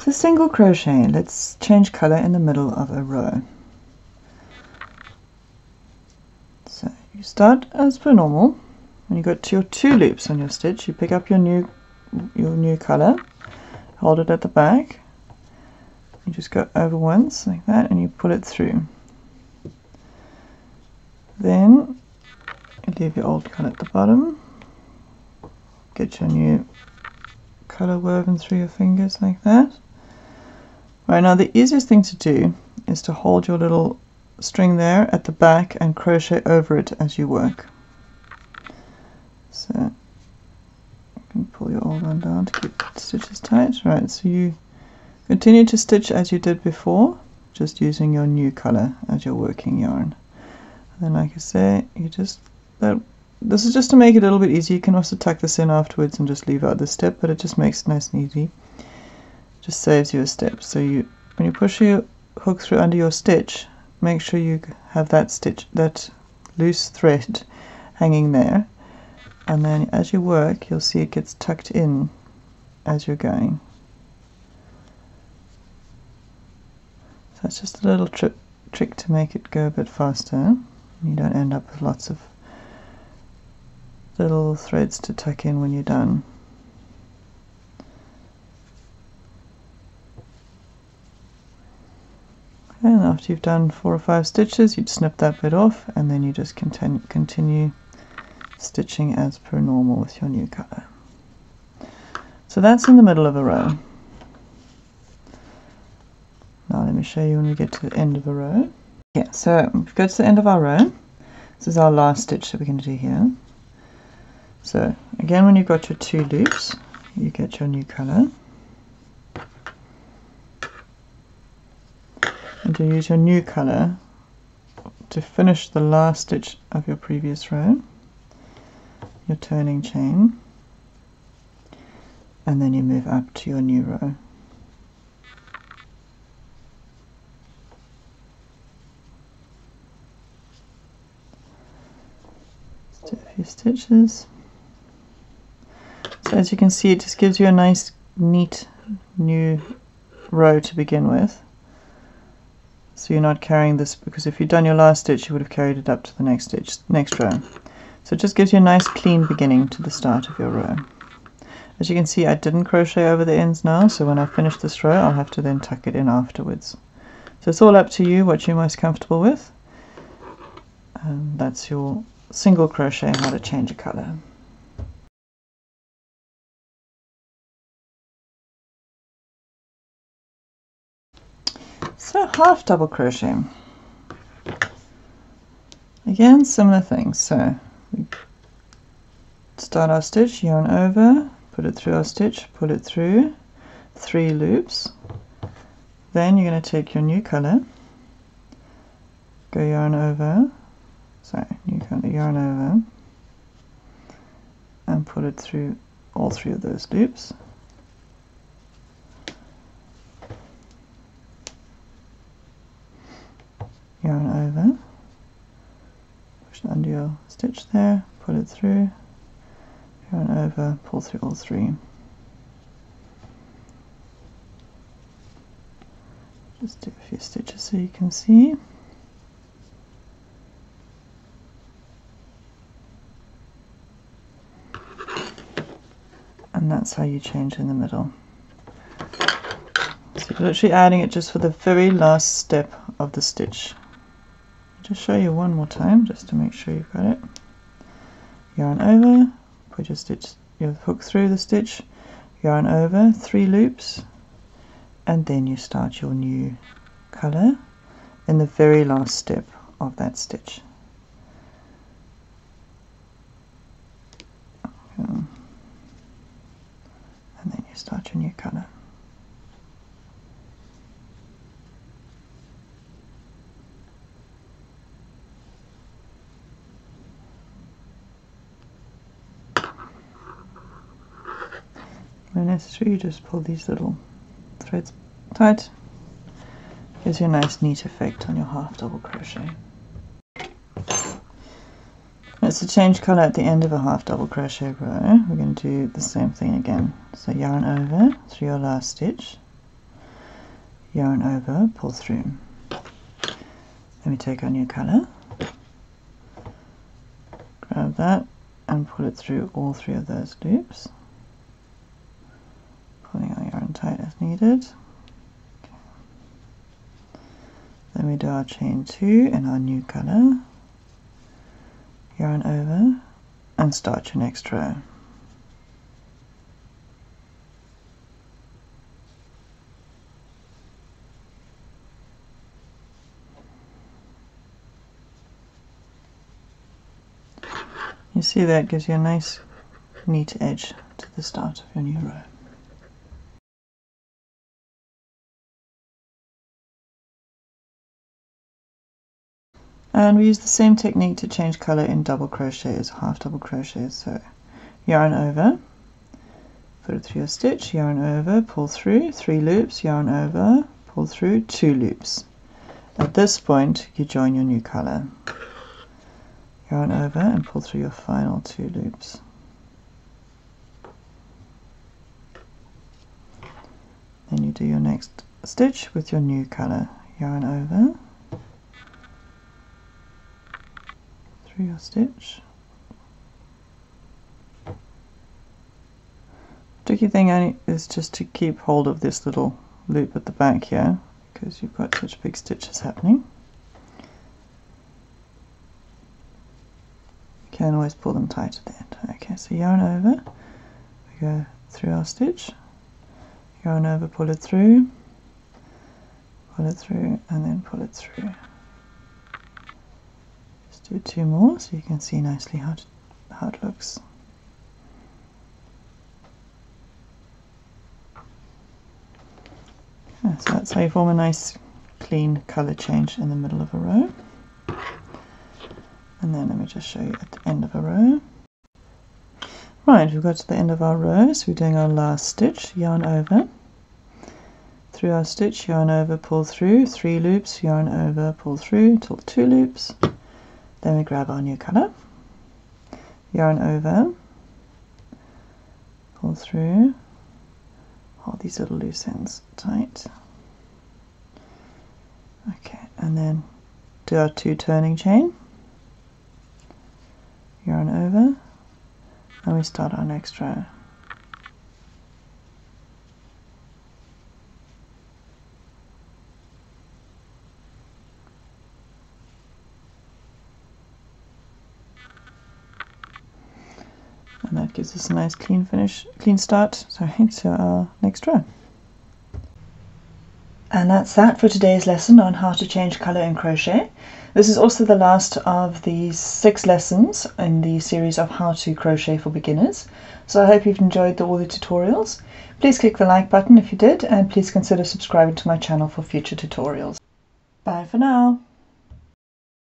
For single crochet, let's change color in the middle of a row. So you start as per normal. When you got to your 2 loops on your stitch, you pick up your new color, hold it at the back, you just go over once like that and you pull it through. Then you leave your old color at the bottom, get your new color woven through your fingers like that. Right, now the easiest thing to do is to hold your little string there at the back and crochet over it as you work. So you can pull your old one down to keep the stitches tight. Right, so you continue to stitch as you did before, just using your new color as your working yarn. And then, like I say, you just this is just to make it a little bit easy. You can also tuck this in afterwards and just leave out this step, but it just makes it nice and easy. Just saves you a step. So when you push your hook through under your stitch, make sure you have that loose thread hanging there, and then as you work you'll see it gets tucked in as you're going. So it's just a little trick to make it go a bit faster. You don't end up with lots of little threads to tuck in when you're done. And after you've done 4 or 5 stitches, you'd snip that bit off, and then you just continue stitching as per normal with your new color. So that's in the middle of a row. Now let me show you when we get to the end of a row. Yeah, so we've got to the end of our row. This is our last stitch that we're going to do here. So again, when you've got your 2 loops, you get your new color. And to use your new color to finish the last stitch of your previous row, your turning chain, and then you move up to your new row. Just do a few stitches. So as you can see, it just gives you a nice neat new row to begin with. So you're not carrying this, because if you'd done your last stitch you would have carried it up to the next row. So it just gives you a nice clean beginning to the start of your row. As you can see, I didn't crochet over the ends now, so when I finish this row I'll have to then tuck it in afterwards. So it's all up to you what you're most comfortable with. And that's your single crochet, how to change a color. So half double crochet. Again, similar things. So we start our stitch, yarn over, put it through our stitch, pull it through, 3 loops. Then you're going to take your new color, go yarn over, new color, yarn over, and pull it through all 3 of those loops. Yarn over, push it under your stitch there, pull it through, yarn over, pull through all 3. Just do a few stitches so you can see. And that's how you change in the middle. So you're literally adding it just for the very last step of the stitch. Just show you one more time just to make sure you've got it. Yarn over, put your hook through the stitch, yarn over, 3 loops, and then you start your new color in the very last step of that stitch. And then you start your new color. When necessary, you just pull these little threads tight. Gives you a nice neat effect on your half double crochet. It's to change color at the end of a half double crochet row. We're going to do the same thing again. So yarn over through your last stitch, yarn over, pull through. Then we take our new colour, grab that and pull it through all 3 of those loops, pulling our yarn tight as needed. Okay. Then we do our chain 2 in our new colour, yarn over and start your next row. You see that gives you a nice neat edge to the start of your new row. And we use the same technique to change colour in double crochet as half double crochet. So yarn over, put it through your stitch, yarn over, pull through, 3 loops, yarn over, pull through, 2 loops. At this point you join your new colour. Yarn over and pull through your final 2 loops. Then you do your next stitch with your new colour. Yarn over, through your stitch. Tricky thing is just to keep hold of this little loop at the back here, because you've got such big stitches happening. You can always pull them tight at the end. Okay, so yarn over, we go through our stitch, yarn over, pull it through, and then pull it through. Just do 2 more so you can see nicely how it looks. Okay, so that's how you form a nice clean colour change in the middle of a row. And then let me just show you at the end of a row. Right, we've got to the end of our row, so we're doing our last stitch, yarn over, through our stitch, yarn over, pull through, 3 loops, yarn over, pull through till 2 loops. Then we grab our new colour, yarn over, pull through, hold these little loose ends tight. Okay, and then do our 2 turning chain, yarn over, and we start our next row. And that gives us a nice clean start to our next row. And that's that for today's lesson on how to change colour in crochet. This is also the last of these 6 lessons in the series of how to crochet for beginners. So I hope you've enjoyed all the tutorials. Please click the like button if you did, and please consider subscribing to my channel for future tutorials. Bye for now.